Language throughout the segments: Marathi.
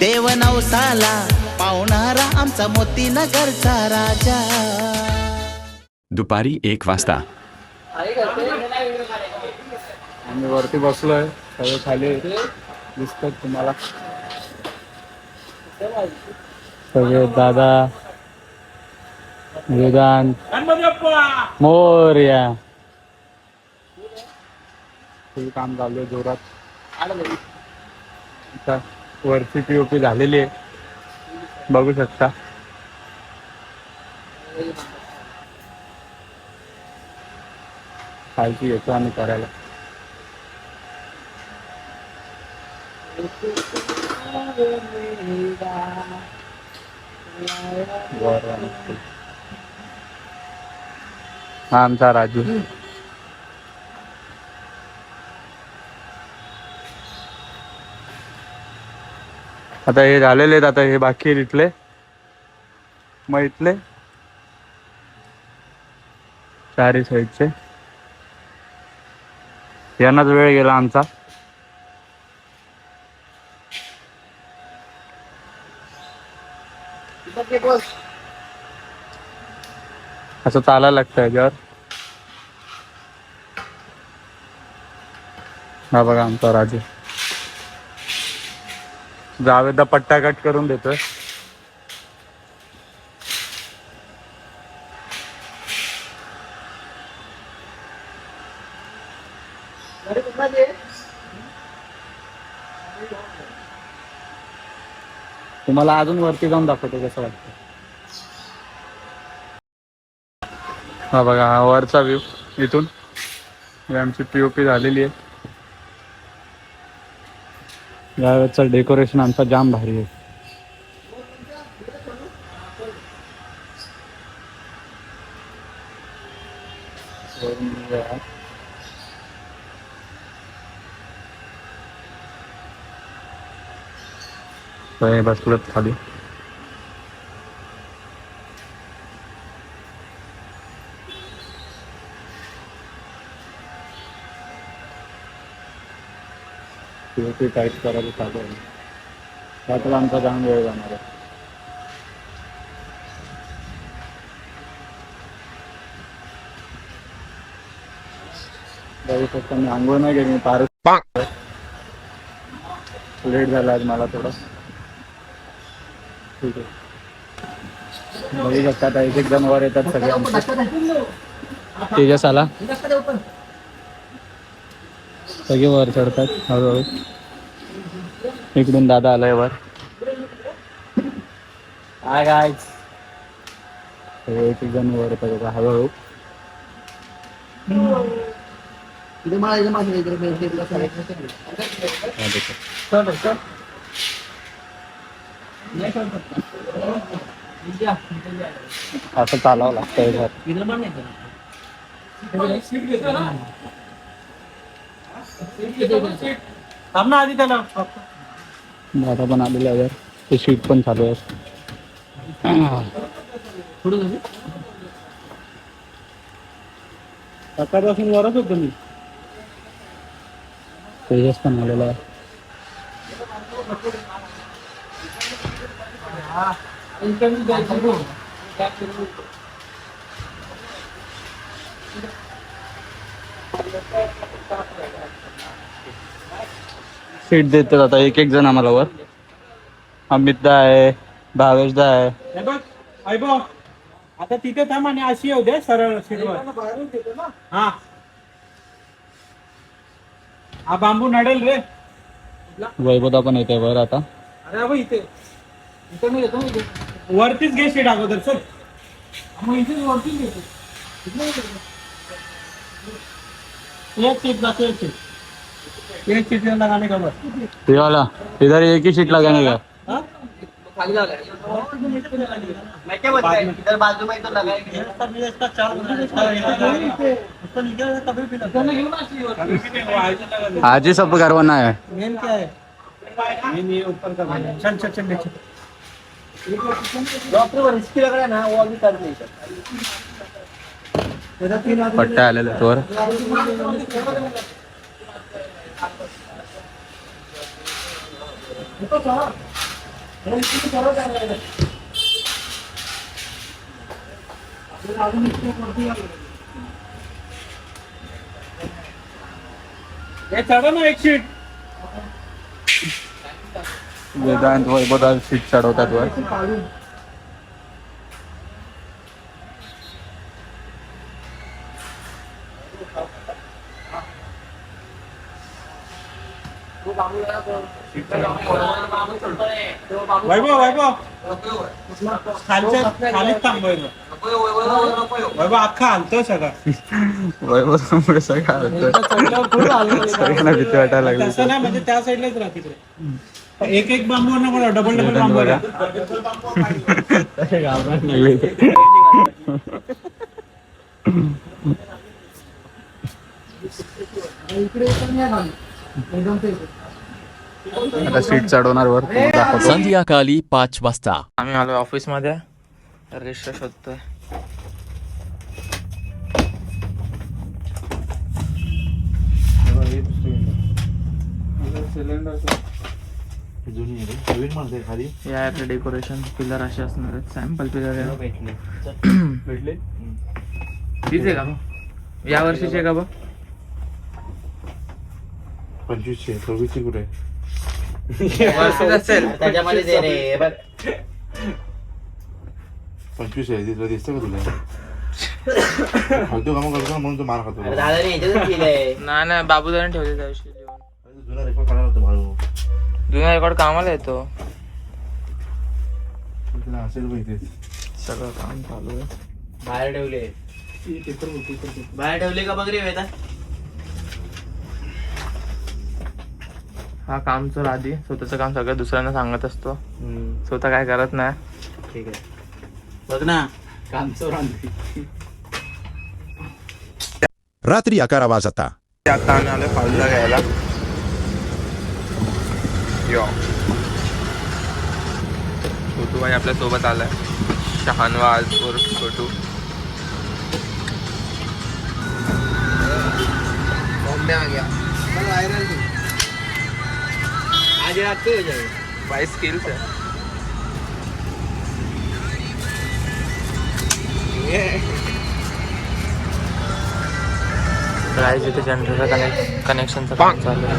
देव नवसाला पावणारा आमचा मोतीनगरचा राजा. दुपारी 1 वाजता. आम्ही वरती बसलोय, सगळे खाली दिसतात तुम्हाला. सगळे दादा, वेदांत, मोरया. फुल काम चालू आहे जोरात. आता वरची पीओपी झालेली आहे, बघू शकता. खालची येतो आम्ही करायला. हा आमचा राजू. आता हे झालेले आहेत, आता हे बाकी आहेत इथले. मग इथले चारी साईडचे यांनाच वेळ गेला आमचा. असं चालायला लागतं याच्यावर. हा बघा आमचा राजू जावेदा पट्टा कट करून देतोय. तुम्हाला अजून वरती जाऊन दाखवतो कसं वाटतं. हा बघा हा वरचा व्ह्यू इथून. आमची पीओपी झालेली आहे. यावेळेचं डेकोरेशन आमचा जाम भारी आहे. बसलोत खाली. पीओपी टाईट करायला चालू आहे. त्यातला आमचा जाम वेळ जाणार आहे. बघू शकता मी आंघोळ नाही गेली, मी पार लेट झाला आज मला थोडं. ठीक आहे, बघू शकता आता एक एक जण वर येतात सगळे. तेजस आला, सगळे वर चढतात हळूहळू. इकडून दादा आलाय वर. Hi guys. सगळे एक एक जण वर येतात हळूहळू. असं चालावं लागतंय घर. दादा पण आलेला आहे, ते शीट पण चालू आहे. सकाळपासून वरच होतो मी. तेजस पण आलेला आहे. सीट देतात आता एक एक जण आम्हाला वर. अमितदा आहे, भावेशदा आहे. आता तिथे थांब आणि अशी येऊ दे सरळ सीटवर. हा बांबू नडेल रे. वैभवदा पण येते वर आता. अरे बाबा इथे वरतीच घे सीट अगोदर. चल मग इथेच वरतीच घेतो. एक सीट जातो, एक सीट, एक सीट लगाने का बस. ये वाला इधर एक ही सीट लगाने का. मैं क्या बोलता है इधर बाजू में तो लगाएंगे. आज ही सब करवाना है. मेन क्या है? मेन ये ऊपर का है. चल चल चल नीचे. डॉक्टर को रिस्की लग रहा है ना, वो अभी कर नहीं सकता. पट्टा आलेला वर. हे चढा ना एक शीट. वेदांत वैभवदार सीट चढवतात वर. वैभव खालीच थांब वैभव अख्खा हालतोय सगळा. वैभवमुळे सगळ्यांना भीती वाटायला लागली. तसं नाही म्हणजे त्या साईडलाच राहते एक एक बांबू ना मला डबल बांबू बघा. आता सीट चढवणार वर दाखवतो. संध्याकाळी 5 वाजता आम्ही आलो ऑफिस मध्ये रजिस्टर शोधतोय. या डेकोरेशन पिलर असे असणार आहेत. सॅम्पल पिलर भेटले तीच आहे का मग या वर्षीचे आहे का बघ. 2500 2600 कुठे वर्षीच असेल त्याच्यामध्ये दे रे बघ. 25 आहे तिथलं दिसतं का तुला फालतू कामं करतो ना म्हणून तो मार खातो. दादाने याच्यातच केलंय. नाही बाबूदाने ठेवले त्या दिवशी लिहून. जुना रेकॉर्ड काढायला होतं मारू जुना रेकॉर्ड कामाला येतो. तुला असेल माहिती सगळं काम चालू आहे. बाहेर ठेवले. बाहेर ठेवले का बघ रे वेदा. हा काम चल आधी स्वतःचं काम सगळं दुसऱ्यांना सांगत असतो. स्वतः काय करत नाही. ठीक आहे बघ ना काम रात्री 11 वाजता. आता आम्ही आलोय फालूदा घ्यायला. यो छोटू भाई आपल्या सोबत आलाय. शहानवाज उर्फ छोटू. भाई स्किल्स है. गाइस इथे जनरेटर कनेक्शनचं काम चालू आहे.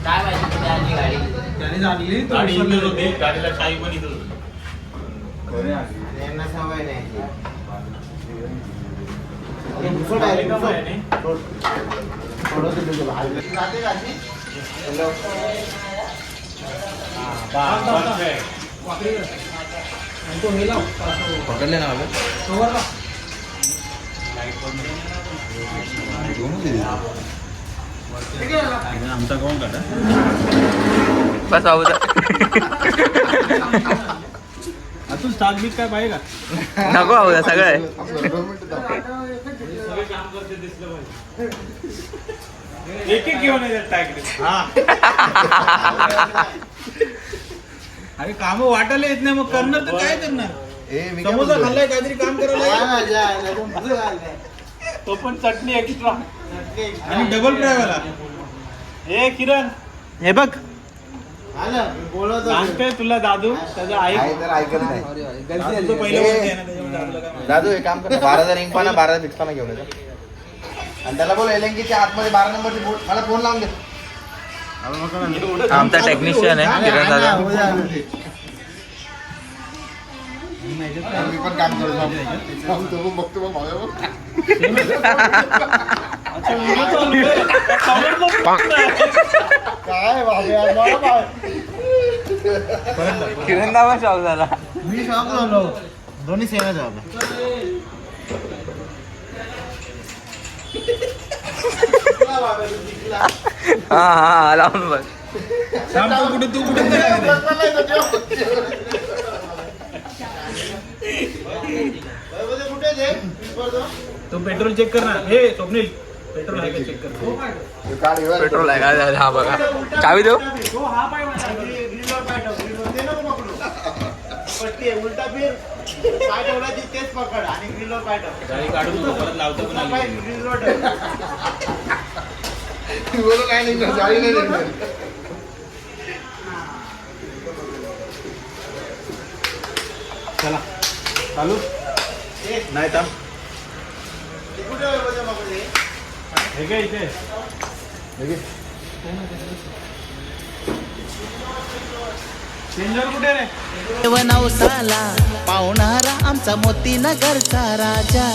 काय माहिती कुठे आली गाडी. गाडीला काही पण इथं यांना सवय नाही. पकडले ना आमचा कोण काढा बस आहोत. तू स्टार्ट बीट काय पाहिजे का. नको आहोत सगळं आहे. एक एक घेऊन अरे काम वाटायला येत नाही मग करणार तर काय करणार. समोसा खाल्लाय काहीतरी काम करायला. तो पण चटणी एक्स्ट्रा आणि डबल फ्राय वाला. हे किरण हे बघ सांगतोय तुला दादू त्याचा आई दादू हे काम कर 12 रिंग पाना 12 फिक्स पाना घेऊन येतो आणि त्याला बोल एलएनजीच्या आतमध्ये 12 नंबरची बोट मला फोन लावून दे. आमचा टेक्निशियन आहे किरण दादा. मी पण काम करतो बघतो काय किरण दादा शॉक झाला. मी शॉक झालो. दोन्ही सेवा जॉब हा लावून बघ. कुठे तू कुठे तो पेट्रोल चेक कर ना. हे स्वप्नील पेट्रोल आहे का चेक करतो. पेट्रोल आहे का? हा बघा, चावी देऊ. गाडी काढून नको, परत लावतो पण आली. बोलो काय नाही गाडी नाही निघणार. चला चालू नाही थांब. हे काय इथे चेंजर कुठे रे? नवसाला पावणारा आमचा मोतीनगरचा राजा.